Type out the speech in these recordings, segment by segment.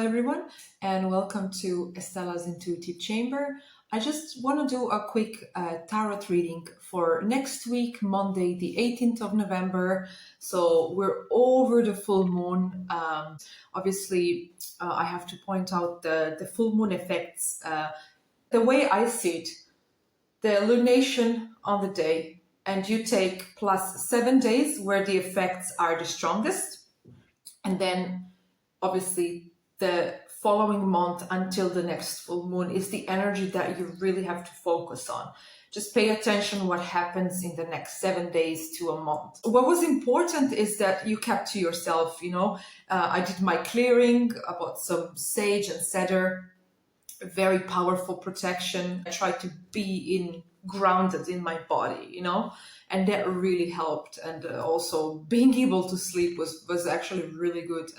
everyone, and welcome to Estella's Intuitive Chamber. I just want to do a quick tarot reading for next week, Monday, the 18th of November. So we're over the full moon. Obviously, I have to point out the full moon effects. The way I see it, the lunation on the day, and you take plus 7 days where the effects are the strongest. And then obviously the following month until the next full moon is the energy that you really have to focus on. Just pay attention what happens in the next 7 days to a month. What was important is that you kept to yourself, I did my clearing about some sage and cedar, very powerful protection. I tried to be grounded in my body, and that really helped. And also being able to sleep was actually really good,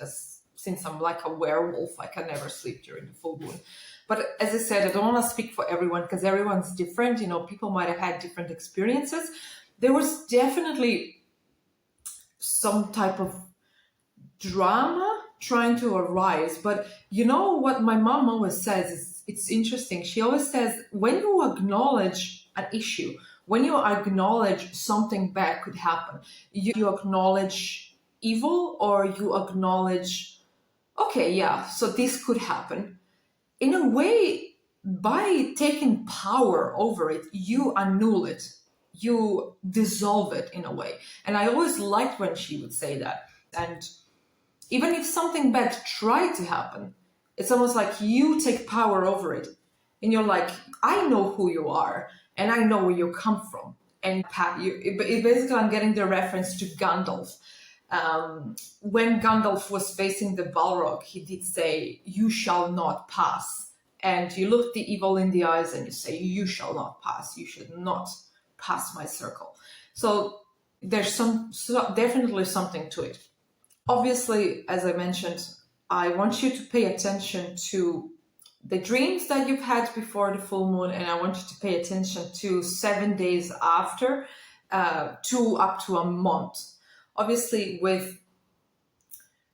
since I'm like a werewolf, I can never sleep during the full moon. But as I said, I don't want to speak for everyone because everyone's different. People might have had different experiences. There was definitely some type of drama trying to arise. But what my mom always says, it's interesting. She always says, when you acknowledge an issue, when you acknowledge something bad could happen, you acknowledge evil, or you acknowledge, okay, yeah, so this could happen. In a way, by taking power over it, you annul it, you dissolve it in a way. And I always liked when she would say that. And even if something bad tried to happen, it's almost like you take power over it. And you're like, I know who you are, and I know where you come from. And basically, I'm getting the reference to Gandalf. When Gandalf was facing the Balrog, he did say, "You shall not pass." And you look the evil in the eyes and you say, "You shall not pass. You should not pass my circle." So there's definitely something to it. Obviously, as I mentioned, I want you to pay attention to the dreams that you've had before the full moon, and I want you to pay attention to 7 days after, up to a month. Obviously,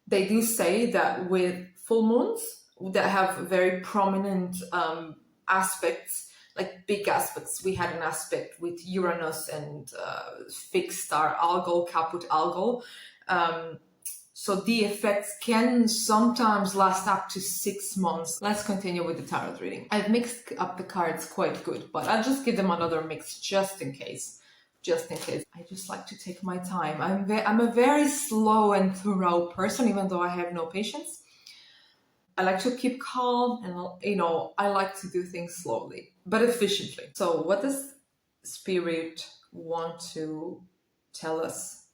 they do say that with full moons that have very prominent aspects, like big aspects. We had an aspect with Uranus and fixed star Algol, Caput Algol. So the effects can sometimes last up to 6 months. Let's continue with the tarot reading. I've mixed up the cards quite good, but I'll just give them another mix just in case. I just like to take my time. I'm a very slow and thorough person, even though I have no patience. I like to keep calm, and I like to do things slowly but efficiently. So what does Spirit want to tell us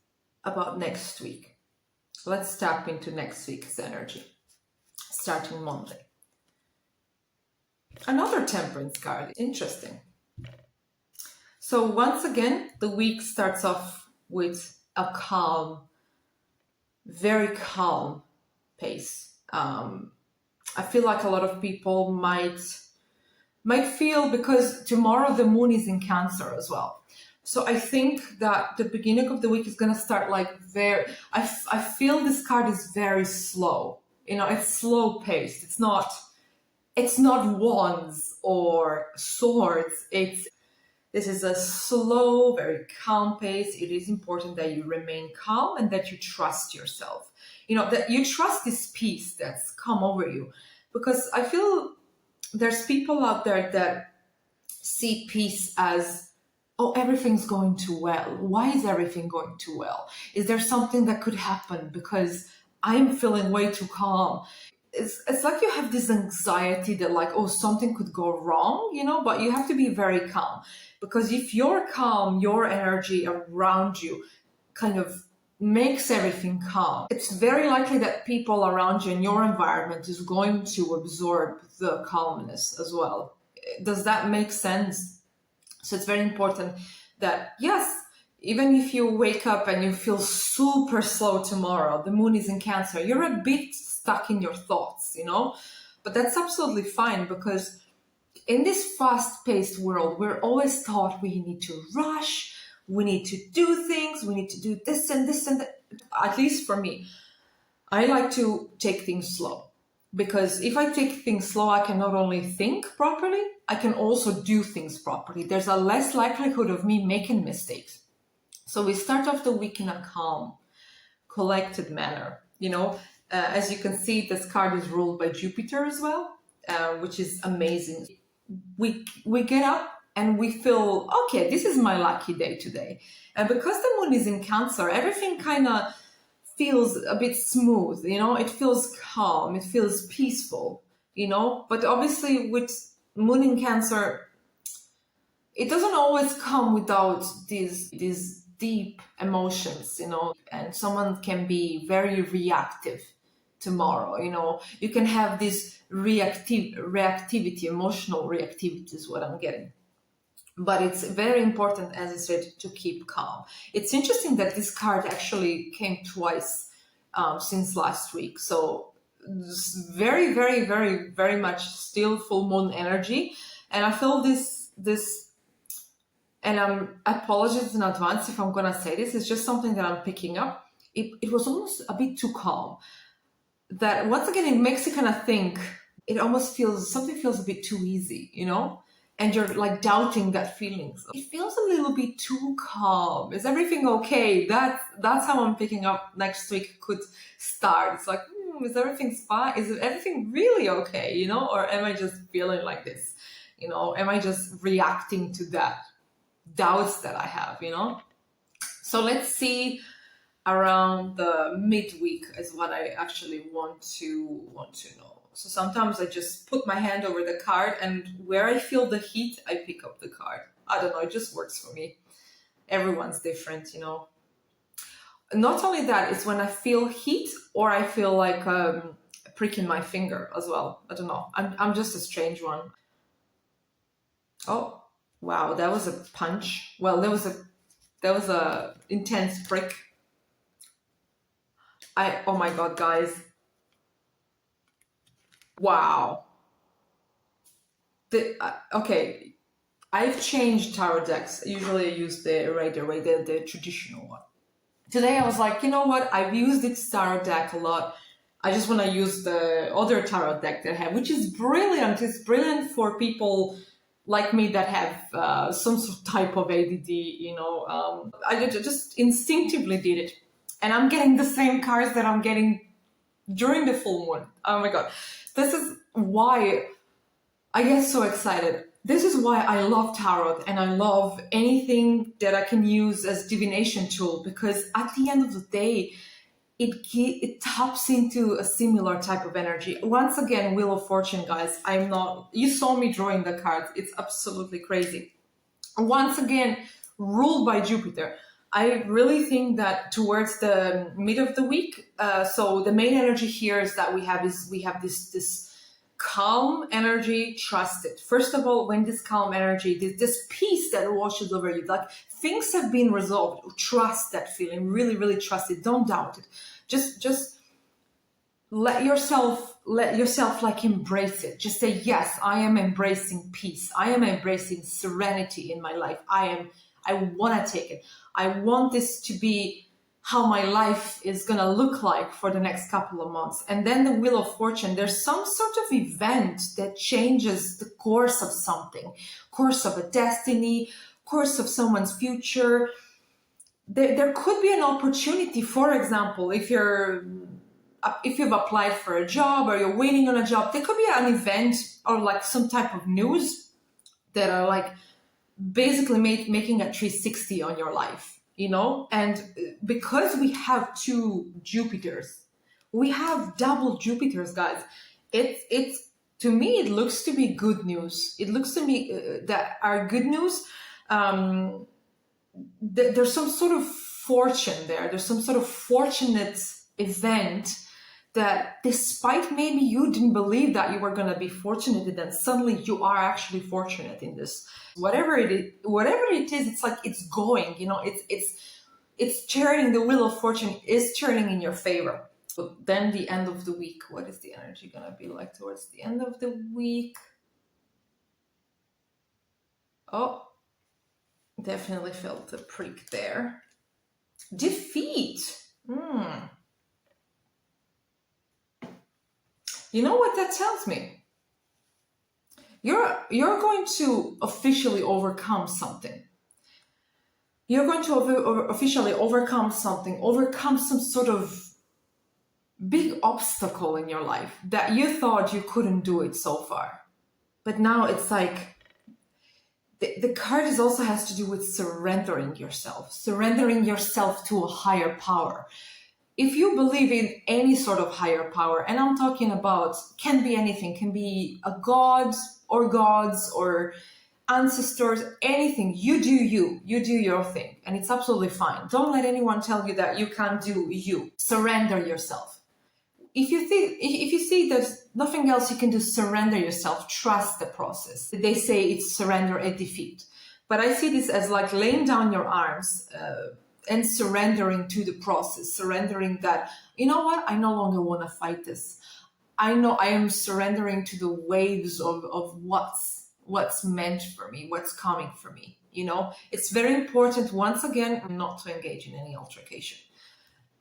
about next week? Let's tap into next week's energy, starting Monday. Another Temperance card. Interesting. So once again, the week starts off with a calm, very calm pace. I feel like a lot of people might feel, because tomorrow the moon is in Cancer as well. So I think that the beginning of the week is going to start like I feel this card is very slow. It's slow paced. It's not wands or swords. This is a slow, very calm pace. It is important that you remain calm and that you trust yourself. That you trust this peace that's come over you. Because I feel there's people out there that see peace as, oh, everything's going too well. Why is everything going too well? Is there something that could happen because I'm feeling way too calm? It's like you have this anxiety that like, oh, something could go wrong, but you have to be very calm. Because if you're calm, your energy around you kind of makes everything calm. It's very likely that people around you in your environment is going to absorb the calmness as well. Does that make sense? So it's very important that, yes, even if you wake up and you feel super slow tomorrow, the moon is in Cancer, you're a bit stuck in your thoughts, but that's absolutely fine, because in this fast-paced world, we're always taught we need to rush, we need to do things, we need to do this and this and that. At least for me, I like to take things slow. Because if I take things slow, I can not only think properly, I can also do things properly. There's a less likelihood of me making mistakes. So we start off the week in a calm, collected manner. As you can see, this card is ruled by Jupiter as well, which is amazing. We get up and we feel, okay, this is my lucky day today. And because the moon is in Cancer, everything kind of feels a bit smooth, it feels calm, it feels peaceful, but obviously with moon in Cancer, it doesn't always come without these deep emotions, and someone can be very reactive tomorrow, you can have this reactivity, emotional reactivity is what I'm getting. But it's very important, as I said, to keep calm. It's interesting that this card actually came twice since last week. So very, very, very, very much still full moon energy. And I feel this, and I apologize in advance if I'm going to say this, it's just something that I'm picking up. It was almost a bit too calm. That once again, it makes you kind of think, it almost something feels a bit too easy, and you're like doubting that feeling. So it feels a little bit too calm. Is everything okay? That's how I'm picking up next week could start. It's like, is everything fine? Is everything really okay? Or am I just feeling like this? Am I just reacting to that doubts that I have? So let's see around the midweek is what I actually want to know. So sometimes I just put my hand over the card, and where I feel the heat, I pick up the card. I don't know, it just works for me. Everyone's different, Not only that, it's when I feel heat or I feel like pricking my finger as well. I don't know. I'm just a strange one. Oh, wow, that was a punch. Well, that was a intense prick. Oh my God, guys. Wow. Okay, I've changed tarot decks. Usually I use the Rider-Waite, the traditional one. Today I was like, you know what? I've used this tarot deck a lot. I just want to use the other tarot deck that I have, which is brilliant. It's brilliant for people like me that have some sort of type of ADD, I just instinctively did it. And I'm getting the same cards that I'm getting during the full moon. Oh my God. This is why I get so excited. This is why I love tarot and I love anything that I can use as divination tool, because at the end of the day, it taps into a similar type of energy. Once again, Wheel of Fortune, guys. You saw me drawing the cards. It's absolutely crazy. Once again, ruled by Jupiter. I really think that towards the mid of the week, so the main energy here is that we have this calm energy, trust it. First of all, when this calm energy, this peace that washes over you, like things have been resolved, trust that feeling, really, really trust it. Don't doubt it. Just let yourself like embrace it. Just say, yes, I am embracing peace. I am embracing serenity in my life. I want to take it. I want this to be how my life is going to look like for the next couple of months. And then the Wheel of Fortune, there's some sort of event that changes the course of something, course of a destiny, course of someone's future. There could be an opportunity, for example, if you've applied for a job or you're waiting on a job, there could be an event or like some type of news that are like basically making a 360 on your life, and because we have two Jupiters, we have double Jupiters, guys. It's to me, it looks to be good news. It looks to me that our good news, there's some sort of fortune there. There's some sort of fortunate event that despite maybe you didn't believe that you were going to be fortunate, and then suddenly you are actually fortunate in this. Whatever it is, it's like it's going, it's turning. The Wheel of Fortune is turning in your favor. But then the end of the week, what is the energy going to be like towards the end of the week? Oh, definitely felt the prick there. Defeat. You know what that tells me? You're going to officially overcome something. You're going to officially overcome something, overcome some sort of big obstacle in your life that you thought you couldn't do it so far. But now it's like the card is also has to do with surrendering yourself to a higher power. If you believe in any sort of higher power, and I'm talking about, can be anything, can be a god or gods or ancestors, anything, you do your thing, and it's absolutely fine. Don't let anyone tell you that you can't do you. Surrender yourself. If you see there's nothing else you can do, surrender yourself, trust the process. They say it's surrender at defeat. But I see this as like laying down your arms and surrendering to the process, surrendering that, you know what, I no longer want to fight this. I know I am surrendering to the waves of what's meant for me, what's coming for me. You know, it's very important, once again, not to engage in any altercation.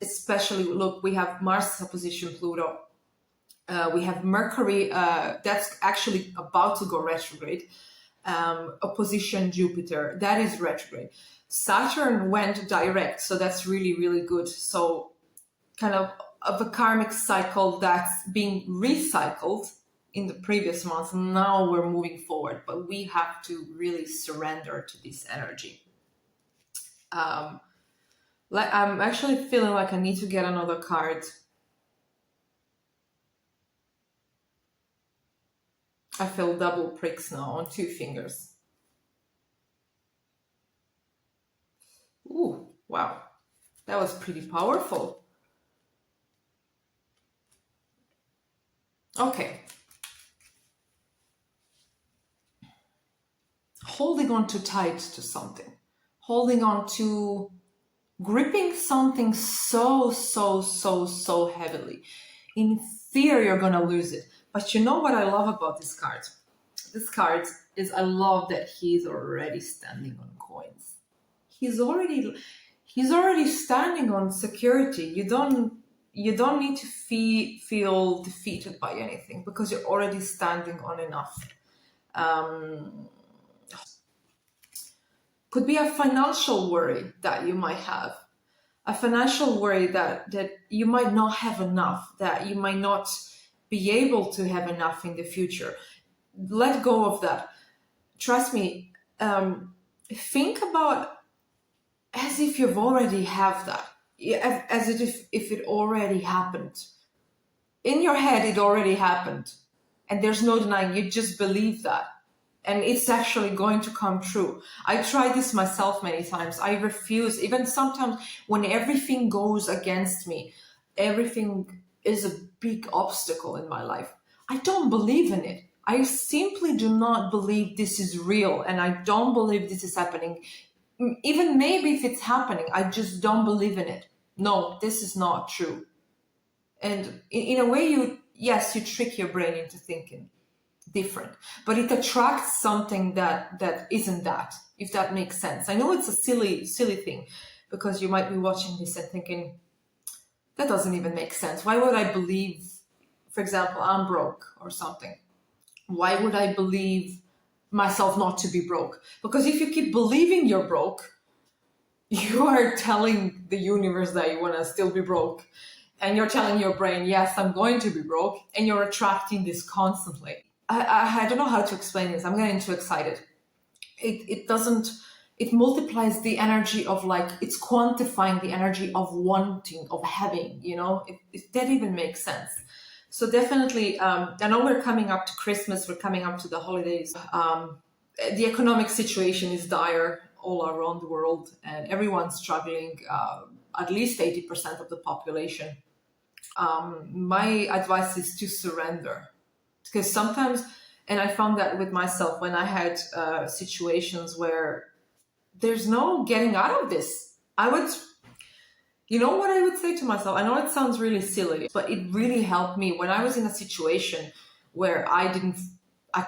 Especially, look, we have Mars opposition Pluto. We have Mercury, that's actually about to go retrograde. Opposition Jupiter, that is retrograde. Saturn went direct, so that's really, really good. So kind of a karmic cycle that's being recycled in the previous month. Now we're moving forward, but we have to really surrender to this energy. I'm actually feeling like I need to get another card. I feel double pricks now on 2 fingers. Ooh, wow. That was pretty powerful. Okay. Holding on too tight to something. Holding on to, gripping something so heavily. In fear you're gonna lose it. But you know what I love about this card? This card is, I love that he's already standing on coins. He's already standing on security. You don't need to feel defeated by anything, because you're already standing on enough. Could be a financial worry that you might have. A financial worry that you might not have enough, that you might not be able to have enough in the future. Let go of that. Trust me, think about as if you've already have that, as if it already happened. In your head, it already happened. And there's no denying, you just believe that. And it's actually going to come true. I tried this myself many times. I refuse, even sometimes when everything goes against me, everything is a big obstacle in my life. I don't believe in it. I simply do not believe this is real, and I don't believe this is happening. Even maybe if it's happening, I just don't believe in it. No, this is not true. And in a way, you trick your brain into thinking different, but it attracts something that isn't that, if that makes sense. I know it's a silly thing, because you might be watching this and thinking, that doesn't even make sense. Why would I believe, for example, I'm broke or something? Why would I believe myself not to be broke? Because if you keep believing you're broke, you are telling the universe that you want to still be broke. And you're telling your brain, yes, I'm going to be broke. And you're attracting this constantly. I don't know how to explain this. I'm getting too excited. It multiplies the energy of, like, it's quantifying the energy of wanting, of having, if that even makes sense. So definitely, I know we're coming up to Christmas, we're coming up to the holidays. The economic situation is dire all around the world, and everyone's struggling, at least 80% of the population. My advice is to surrender. Because sometimes, and I found that with myself, when I had situations where there's no getting out of this, you know what I would say to myself? I know it sounds really silly, but it really helped me when I was in a situation where I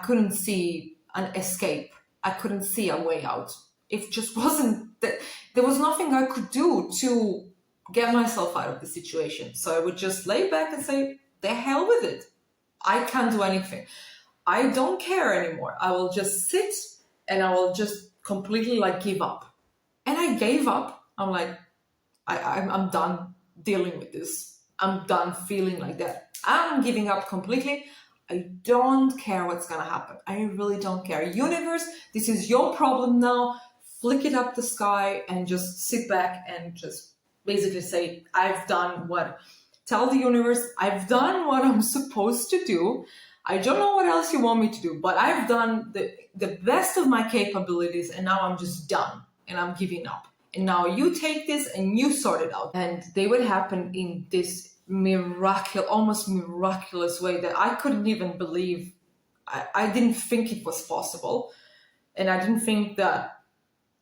couldn't see an escape. I couldn't see a way out. It just wasn't, there was nothing I could do to get myself out of the situation. So I would just lay back and say, the hell with it. I can't do anything. I don't care anymore. I will just sit and I will just completely like give up. And I gave up. I'm like, I'm done dealing with this. I'm done feeling like that. I'm giving up completely. I don't care what's gonna happen. I really don't care. Universe, this is your problem now. Flick it up the sky and just sit back and just basically say, tell the universe, I've done what I'm supposed to do. I don't know what else you want me to do, but I've done the best of my capabilities, and now I'm just done and I'm giving up. And now you take this and you sort it out. And they would happen in this almost miraculous way that I couldn't even believe. I didn't think it was possible. And I didn't think that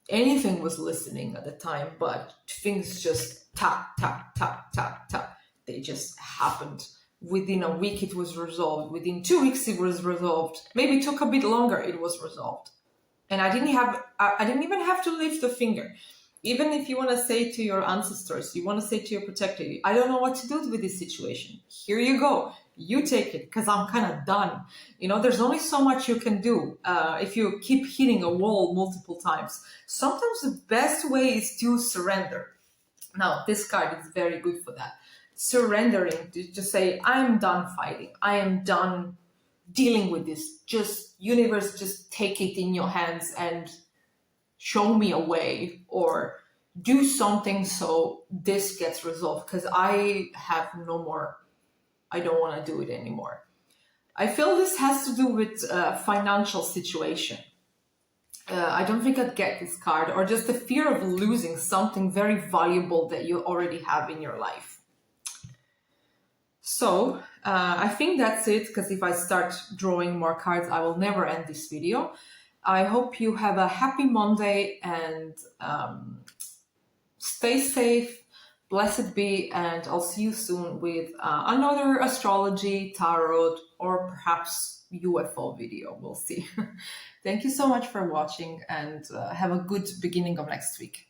anything was listening at the time, but things just tap, tap, tap, tap, tap. They just happened. Within a week, it was resolved. Within 2 weeks, it was resolved. Maybe it took a bit longer, it was resolved. And I didn't even have to lift a finger. Even if you want to say to your ancestors, you want to say to your protector, I don't know what to do with this situation. Here you go. You take it, because I'm kind of done. There's only so much you can do if you keep hitting a wall multiple times. Sometimes the best way is to surrender. Now, this card is very good for that. Surrendering, to say, I'm done fighting. I am done dealing with this. Just, universe, just take it in your hands and show me a way, or do something so this gets resolved, because I have no more. I don't want to do it anymore. I feel this has to do with financial situation. I don't think I'd get this card, or just the fear of losing something very valuable that you already have in your life. So I think that's it, because if I start drawing more cards, I will never end this video. I hope you have a happy Monday, and stay safe, blessed be, and I'll see you soon with another astrology, tarot, or perhaps UFO video. We'll see. Thank you so much for watching, and have a good beginning of next week.